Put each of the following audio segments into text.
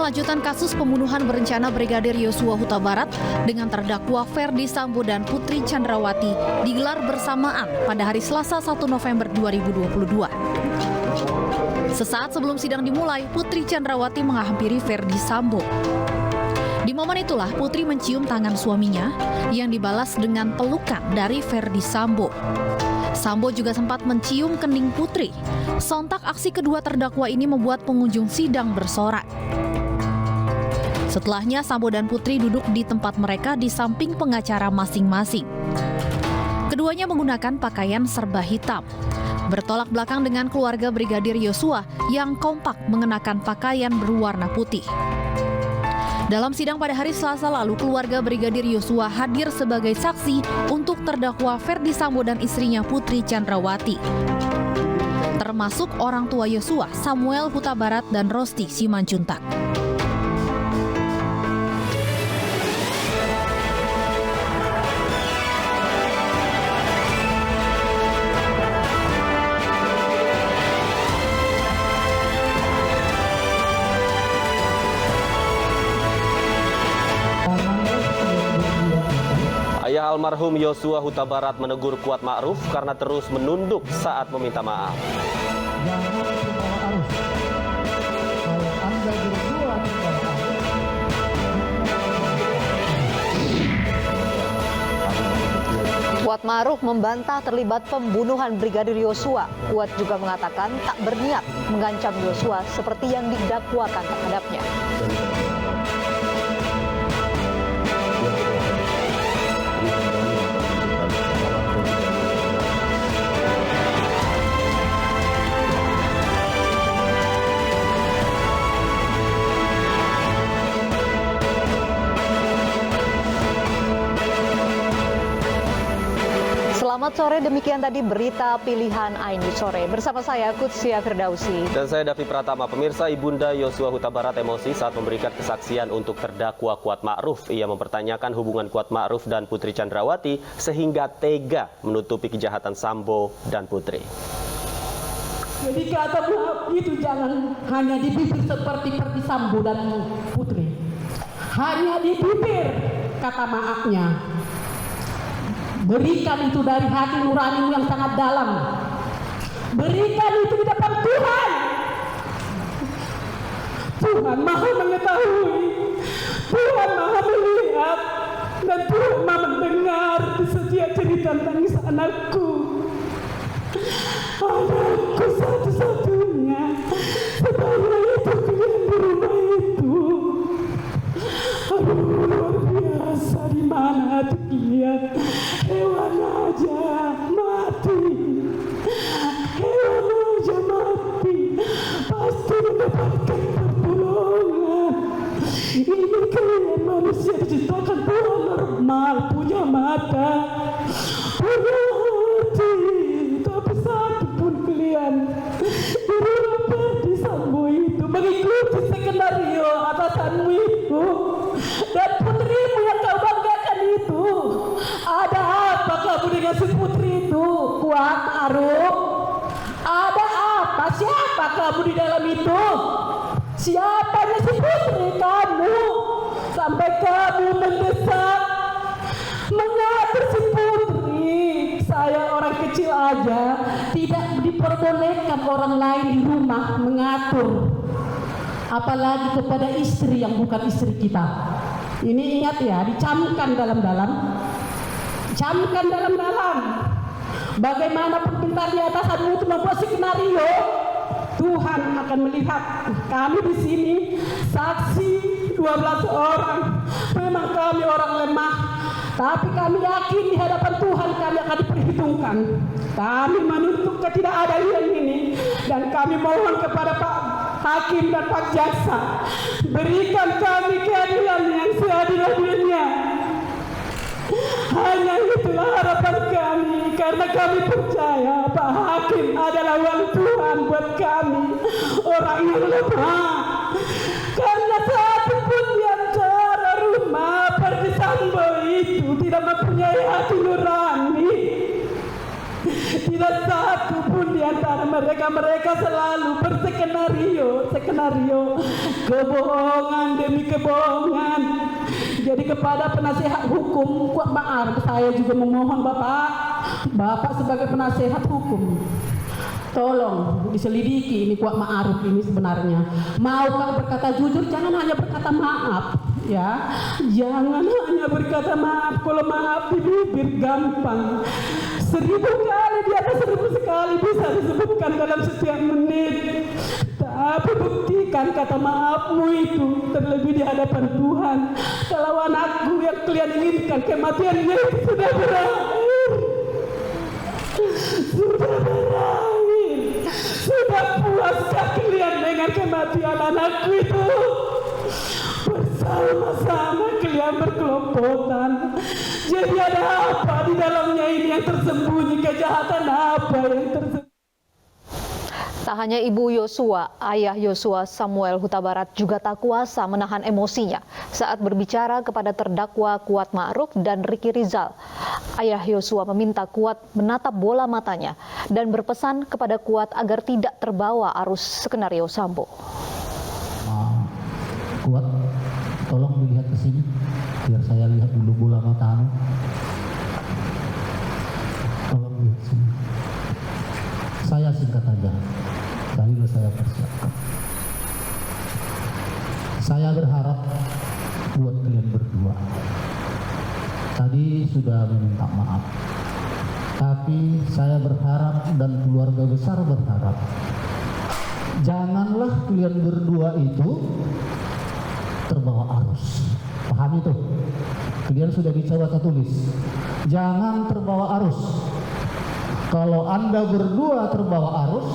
lanjutan kasus pembunuhan berencana Brigadir Yosua Huta Barat dengan terdakwa Ferdy Sambo dan Putri Chandrawati digelar bersamaan pada hari Selasa 1 November 2022. Sesaat sebelum sidang dimulai, Putri Chandrawati menghampiri Ferdy Sambo. Di momen itulah Putri mencium tangan suaminya yang dibalas dengan pelukan dari Ferdy Sambo. Sambo juga sempat mencium kening Putri. Sontak aksi kedua terdakwa ini membuat pengunjung sidang bersorak. Setelahnya Sambo dan Putri duduk di tempat mereka di samping pengacara masing-masing. Keduanya menggunakan pakaian serba hitam. Bertolak belakang dengan keluarga Brigadir Yosua yang kompak mengenakan pakaian berwarna putih. Dalam sidang pada hari Selasa lalu, keluarga Brigadir Yosua hadir sebagai saksi untuk terdakwa Ferdy Sambo dan istrinya Putri Chandrawati. Termasuk orang tua Yosua, Samuel Huta Barat dan Rosti Simanjuntak. Ayah almarhum Yosua Huta Barat menegur Kuat Ma'ruf karena terus menunduk saat meminta maaf. Kuat Ma'ruf membantah terlibat pembunuhan Brigadir Yosua. Kuat juga mengatakan tak berniat mengancam Yosua seperti yang didakwakan terhadapnya. Selamat sore, demikian tadi berita pilihan Aini Sore. Bersama saya Kutsia Firdausi. Dan saya Davi Pratama. Pemirsa, Ibunda Yosua Huta Barat emosi saat memberikan kesaksian untuk terdakwa Kuat Ma'ruf. Ia mempertanyakan hubungan Kuat Ma'ruf dan Putri Chandrawati sehingga tega menutupi kejahatan Sambo dan Putri. Jadi kata maaf itu jangan hanya di bibir seperti Ferdy Sambo dan Putri. Hanya di bibir kata maafnya. Berikan itu dari hati nuranimu yang sangat dalam. Berikan itu di depan Tuhan. Tuhan Maha mengetahui. Tuhan Maha melihat. Dan Tuhan Maha mendengar di setiap cerita tangis anakku. Anakku satu-satunya. Sebanyak itu kalian di rumah itu. Aduh, luar biasa. Di mana hati kalian? Hewan aja mati. Hewan aja mati. Pasti mendapatkan pertolongan. Ini kalian manusia diciptakan Tuhan normal. Punya mata. Punya hati. Tapi satu pun kalian di rumah Ferdy Sambo itu mengikuti skenario atasanmu itu. Dan putrimu yang kau banggakan itu. Ada apa kamu dengan si Putri itu? Kuat Ma'ruf. Ada apa? Siapa kamu di dalam itu? Siapanya si Putri kamu? Sampai kamu mendesak mengatur si Putri. Saya orang kecil aja tidak diperbolehkan orang lain di rumah mengatur. Apalagi kepada istri yang bukan istri kita. Ini ingat ya, dicamkan dalam-dalam. Camkan dalam-dalam. Bagaimanapun pintarnya atasanmu itu membuat skenario, Tuhan akan melihat. Kami di sini saksi 12 orang. Memang kami orang lemah, tapi kami yakin di hadapan Tuhan kami akan diperhitungkan. Kami menuntut ketidakadilan ini dan kami mohon kepada Pak Hakim dan Pak Jaksa, berikan kami keadilan yang seadil-adilnya. Hanya itulah harapan kami, karena kami percaya Pak Hakim adalah uang Tuhan buat kami, orang yang lemah. Karena satu pun di antara rumah Ferdy Sambo itu tidak mempunyai hati nurani. Tidak satu pun di antara mereka selalu berskenario kebohongan demi kebohongan. Jadi kepada penasihat hukum Kuat Ma'ruf, saya juga memohon Bapak sebagai penasihat hukum, tolong diselidiki ini Kuat Ma'ruf ini sebenarnya. Maukah berkata jujur, jangan hanya berkata maaf. Ya, jangan hanya berkata maaf. Kalau maaf di bibir gampang, 1000 kali di atas 1000 sekali bisa disebutkan dalam setiap menit. Tapi buktikan kata maafmu itu terlebih di hadapan Tuhan. Kalau anakku yang kalian inginkan kematiannya sudah berakhir, sudah puaskah kalian dengan kematian anakku itu? Bersama-sama kalian berkelompokan. Jadi ada apa di dalamnya ini yang tersembunyi? Kejahatan apa yang tersembunyi? Tak hanya ibu Yosua, ayah Yosua Samuel Huta Barat juga tak kuasa menahan emosinya saat berbicara kepada terdakwa Kuat Ma'ruf dan Ricky Rizal. Ayah Yosua meminta Kuat menatap bola matanya dan berpesan kepada Kuat agar tidak terbawa arus skenario Sambo. Kuat, tolong dilihat ke sini biar saya lihat dulu bola matamu. Tolong lihat sini. Saya singkat aja. Dalil saya persiapkan. Saya berharap buat kalian berdua. Tadi sudah meminta maaf. Tapi saya berharap dan keluarga besar berharap, janganlah kalian berdua itu terbawa arus. Paham itu? Kalian sudah dicoba tulis. Jangan terbawa arus. Kalau Anda berdua terbawa arus,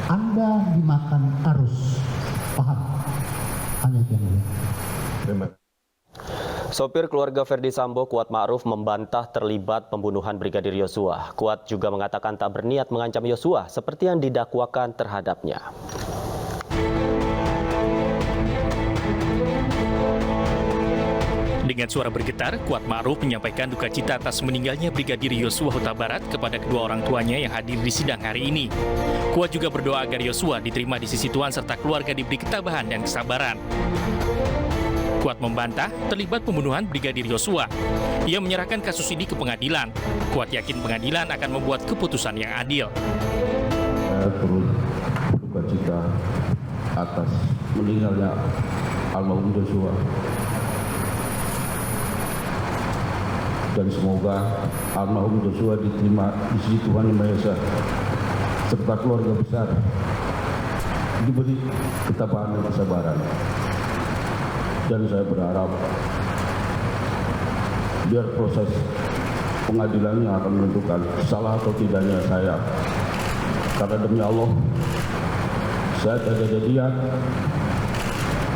Anda dimakan arus. Paham? Hanya itu yang mulia. Terima kasih. Sopir keluarga Ferdi Sambo, Kuat Ma'ruf, membantah terlibat pembunuhan Brigadir Yosua. Kuat juga mengatakan tak berniat mengancam Yosua seperti yang didakwakan terhadapnya. Dengan suara bergetar, Kuat Ma'ruf menyampaikan duka cita atas meninggalnya Brigadir Yosua Huta Barat kepada kedua orang tuanya yang hadir di sidang hari ini. Kuat juga berdoa agar Yosua diterima di sisi Tuhan serta keluarga diberi ketabahan dan kesabaran. Kuat membantah terlibat pembunuhan Brigadir Yosua. Ia menyerahkan kasus ini ke pengadilan. Kuat yakin pengadilan akan membuat keputusan yang adil. Saya turut berduka cita atas meninggalnya almarhum Yosua. Dan semoga almarhum Yosua diterima di sisi Tuhan Yang Maha Esa serta keluarga besar diberi ketabahan dan kesabaran. Dan saya berharap biar proses pengadilannya akan menentukan salah atau tidaknya saya. Karena demi Allah, saya tidak jadian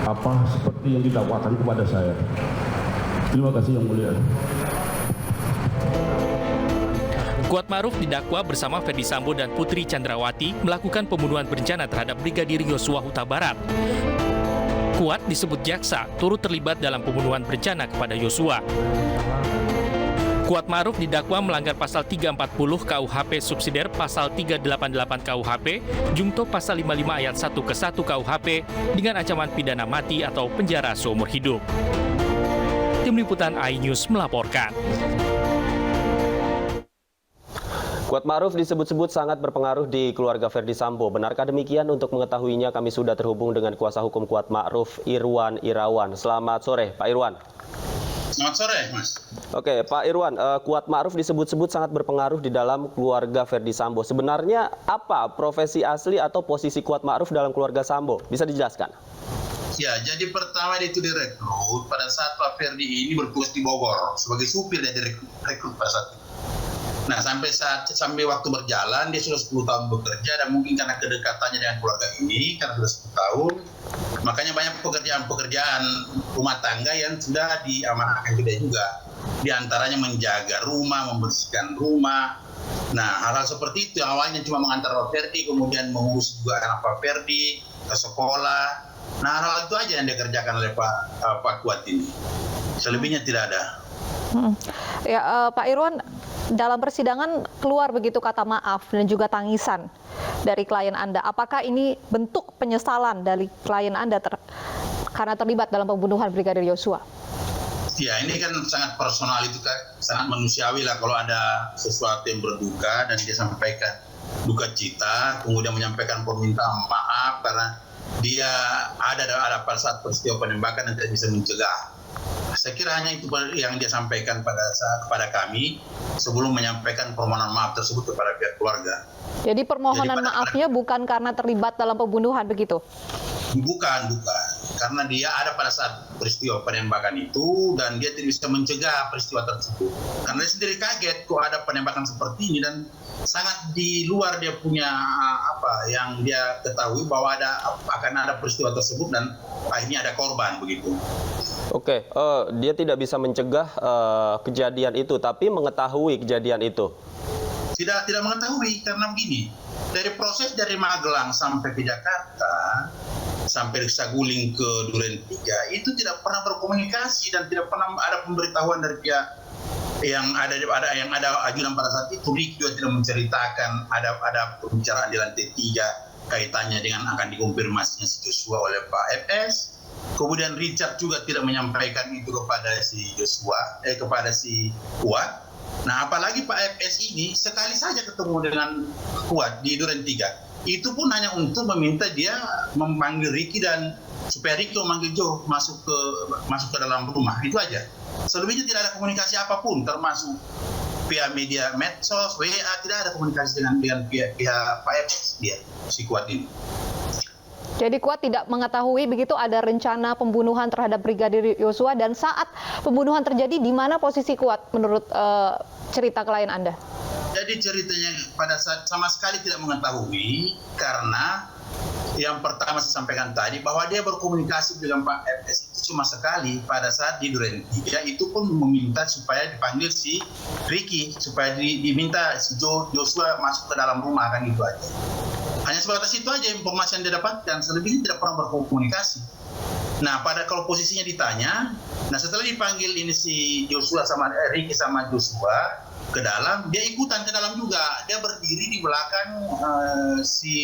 apa seperti yang didakwakan kepada saya. Terima kasih Yang Mulia. Kuat Ma'ruf didakwa bersama Ferdi Sambo dan Putri Chandrawati melakukan pembunuhan berencana terhadap Brigadir Yosua Huta Barat. Kuat disebut jaksa turut terlibat dalam pembunuhan berencana kepada Yosua. Kuat Ma'ruf didakwa melanggar pasal 340 KUHP subsidiar pasal 388 KUHP, jungto pasal 55 ayat 1 ke 1 KUHP dengan ancaman pidana mati atau penjara seumur hidup. Tim Liputan iNews melaporkan. Kuat Ma'ruf disebut-sebut sangat berpengaruh di keluarga Ferdi Sambo. Benarkah demikian? Untuk mengetahuinya kami sudah terhubung dengan kuasa hukum Kuat Ma'ruf, Irwan Irawan. Selamat sore, Pak Irwan. Selamat sore, Mas. Oke, Pak Irwan, Kuat Ma'ruf disebut-sebut sangat berpengaruh di dalam keluarga Ferdi Sambo. Sebenarnya apa profesi asli atau posisi Kuat Ma'ruf dalam keluarga Sambo? Bisa dijelaskan? Ya, jadi pertama itu direkrut pada saat Pak Ferdi ini bertugas di Bogor sebagai supir dia direkrut pada saat itu. Nah, sampai waktu berjalan dia sudah 10 tahun bekerja dan mungkin karena kedekatannya dengan keluarga ini karena sudah 10 tahun, makanya banyak pekerjaan rumah tangga yang sudah diamanahkan ke dia juga. Di antaranya menjaga rumah, membersihkan rumah. Nah, hal-hal seperti itu yang awalnya cuma mengantar Pak Ferdi, kemudian mengurus juga anak Pak Ferdi ke sekolah. Nah, hal itu aja yang dikerjakan oleh Pak Kuat ini. Selebihnya tidak ada. Ya, Pak Irwan, dalam persidangan keluar begitu kata maaf dan juga tangisan dari klien Anda. Apakah ini bentuk penyesalan dari klien Anda karena terlibat dalam pembunuhan Brigadir Yosua? Ya, ini kan sangat personal, itu kan sangat manusiawi lah kalau ada sesuatu yang berduka dan dia sampaikan duka cita, kemudian menyampaikan permintaan maaf karena dia ada pada saat peristiwa penembakan dan tidak bisa mencegah. Saya kira hanya itu yang dia sampaikan kepada kami sebelum menyampaikan permohonan maaf tersebut kepada pihak keluarga. Jadi permohonan maafnya bukan karena terlibat dalam pembunuhan begitu? Bukan. Karena dia ada pada saat peristiwa penembakan itu dan dia tidak bisa mencegah peristiwa tersebut. Karena dia sendiri kaget kok ada penembakan seperti ini dan sangat di luar dia punya yang dia ketahui bahwa akan ada peristiwa tersebut dan akhirnya ada korban begitu. Oke, dia tidak bisa mencegah kejadian itu, tapi mengetahui kejadian itu. Tidak mengetahui karena begini, dari proses dari Magelang sampai ke Jakarta, sampai Saguling ke Duren 3 itu tidak pernah berkomunikasi dan tidak pernah ada pemberitahuan dari pihak yang ada ajudan pada saat itu. Ricky juga tidak menceritakan ada pembicaraan di lantai 3 kaitannya dengan akan dikonfirmasinya si Joshua oleh Pak FS. Kemudian Richard juga tidak menyampaikan itu kepada si Joshua, kepada si Kuat. Nah, apalagi Pak FS ini sekali saja ketemu dengan Kuat di Duren 3. Itu pun hanya untuk meminta dia memanggil Ricky dan supaya Ricky memanggil Joe masuk ke dalam rumah. Itu aja. Selebihnya tidak ada komunikasi apapun, termasuk via media medsos, WA, tidak ada komunikasi dengan pihak Pak FS dia, si Kuat ini. Jadi Kuat tidak mengetahui begitu ada rencana pembunuhan terhadap Brigadir Yosua, dan saat pembunuhan terjadi di mana posisi Kuat menurut cerita klien Anda? Jadi ceritanya pada saat sama sekali tidak mengetahui karena yang pertama saya sampaikan tadi bahwa dia berkomunikasi dengan Pak FS itu cuma sekali pada saat di Duren 3, itu pun meminta supaya dipanggil si Ricky, supaya diminta si Joshua masuk ke dalam rumah, kan gitu aja. Hanya sebatas itu aja informasi yang dia dapatkan, selebihnya tidak pernah berkomunikasi. Nah, kalau posisinya ditanya, nah setelah dipanggil ini si Joshua sama Ricky sama Joshua ke dalam, dia ikutan ke dalam juga. Dia berdiri di belakang si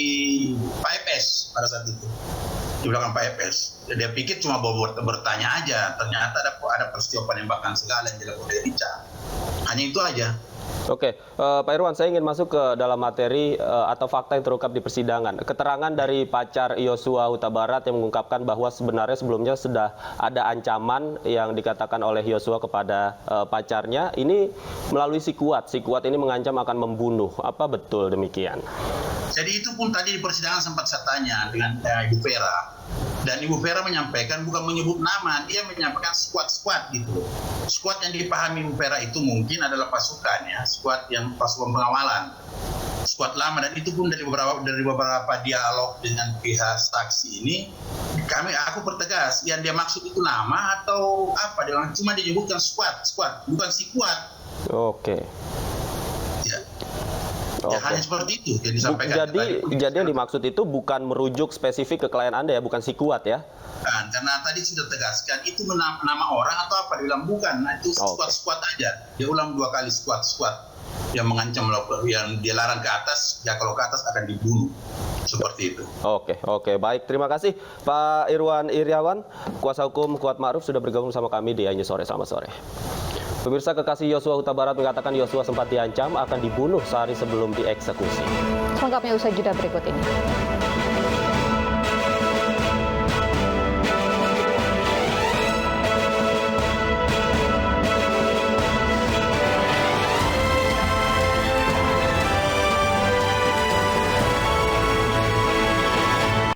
Pak FS pada saat itu. Di belakang Pak FS. Dia pikir cuma bertanya aja. Ternyata ada peristiwa penembakan segala yang dilakukan oleh Richard. Hanya itu aja. Oke, Pak Irwan, saya ingin masuk ke dalam materi atau fakta yang terungkap di persidangan. Keterangan dari pacar Yosua Huta Barat yang mengungkapkan bahwa sebenarnya sebelumnya sudah ada ancaman yang dikatakan oleh Yosua kepada pacarnya. Ini melalui si Kuat. Si Kuat ini mengancam akan membunuh. Apa betul demikian? Jadi itu pun tadi di persidangan sempat saya tanya dengan Ibu Vera. Dan Ibu Vera menyampaikan, bukan menyebut nama, dia menyampaikan squad gitu. Squad yang dipahami Ibu Vera itu mungkin adalah pasukan ya, squad pengawalan, squad lama. Dan itu pun dari beberapa dialog dengan pihak saksi ini, aku pertegas, yang dia maksud itu nama atau apa? Dia cuma disebutkan squad, bukan si Kuat. Oke. Ya, hanya seperti itu yang disampaikan. Jadi yang dimaksud itu bukan merujuk spesifik ke klien Anda ya, bukan si Kuat ya? Kan, karena tadi sudah tegaskan itu nama orang atau apa, diulang bukan. Nah, itu squad aja. Dia ulang 2 kali squad yang mengancam, yang dia larang ke atas, ya kalau ke atas akan dibunuh. Seperti itu. Oke, baik. Terima kasih Pak Irwan Iriawan, kuasa hukum Kuat Ma'ruf sudah bergabung sama kami di Ainyu Sore. Selamat sore. Pemirsa, kekasih Yosua Huta Barat mengatakan Yosua sempat diancam akan dibunuh sehari sebelum dieksekusi. Lengkapnya usai jeda berikut ini.